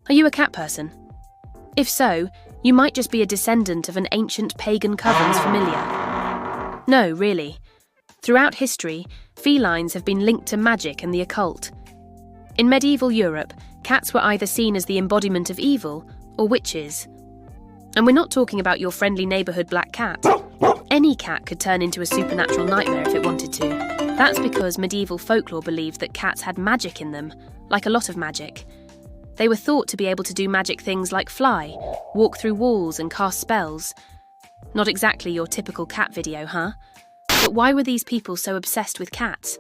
Are you a cat person? If so, you might just be a descendant of an ancient pagan coven's familiar. No, really. Throughout history, felines have been linked to magic and the occult. In medieval Europe, cats were either seen as the embodiment of evil or witches. And we're not talking about your friendly neighbourhood black cat. Any cat could turn into a supernatural nightmare if it wanted to. That's because medieval folklore believed that cats had magic in them, like a lot of magic. They were thought to be able to do magic things like fly, walk through walls and cast spells. Not exactly your typical cat video, huh? But why were these people so obsessed with cats?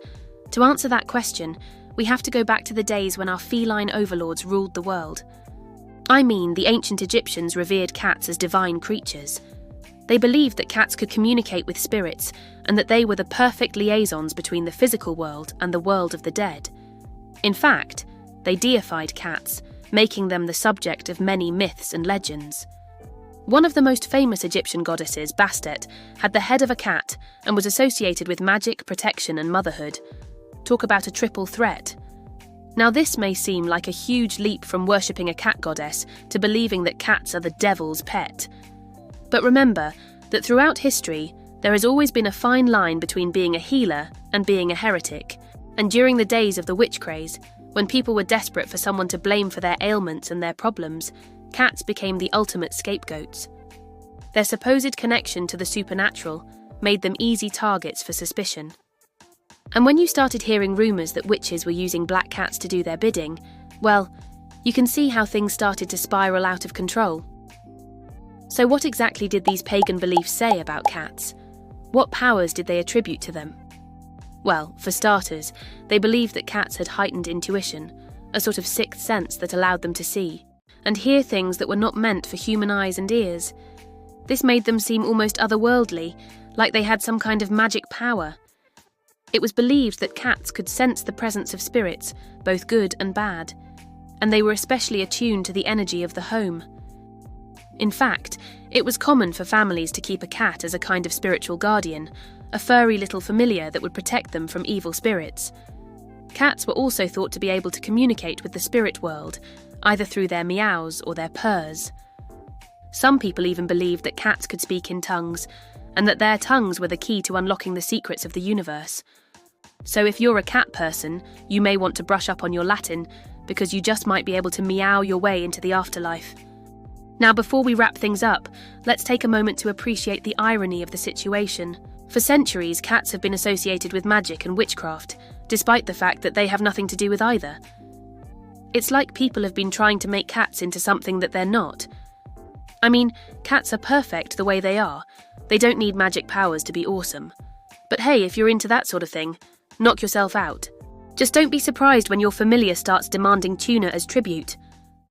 To answer that question, we have to go back to the days when our feline overlords ruled the world. I mean, the ancient Egyptians revered cats as divine creatures. They believed that cats could communicate with spirits and that they were the perfect liaisons between the physical world and the world of the dead. In fact, they deified cats, making them the subject of many myths and legends. One of the most famous Egyptian goddesses, Bastet, had the head of a cat and was associated with magic, protection and motherhood. Talk about a triple threat. Now this may seem like a huge leap from worshipping a cat goddess to believing that cats are the devil's pet. But remember that throughout history, there has always been a fine line between being a healer and being a heretic. And during the days of the witch craze, when people were desperate for someone to blame for their ailments and their problems, cats became the ultimate scapegoats. Their supposed connection to the supernatural made them easy targets for suspicion. And when you started hearing rumours that witches were using black cats to do their bidding, well, you can see how things started to spiral out of control. So what exactly did these pagan beliefs say about cats? What powers did they attribute to them? Well, for starters, they believed that cats had heightened intuition, a sort of sixth sense that allowed them to see and hear things that were not meant for human eyes and ears. This made them seem almost otherworldly, like they had some kind of magic power. It was believed that cats could sense the presence of spirits, both good and bad, and they were especially attuned to the energy of the home. In fact, it was common for families to keep a cat as a kind of spiritual guardian, a furry little familiar that would protect them from evil spirits. Cats were also thought to be able to communicate with the spirit world, either through their meows or their purrs. Some people even believed that cats could speak in tongues, and that their tongues were the key to unlocking the secrets of the universe. So if you're a cat person, you may want to brush up on your Latin, because you just might be able to meow your way into the afterlife. Now, before we wrap things up, let's take a moment to appreciate the irony of the situation. For centuries, cats have been associated with magic and witchcraft, despite the fact that they have nothing to do with either. It's like people have been trying to make cats into something that they're not. I mean, cats are perfect the way they are. They don't need magic powers to be awesome. But hey, if you're into that sort of thing, knock yourself out. Just don't be surprised when your familiar starts demanding tuna as tribute.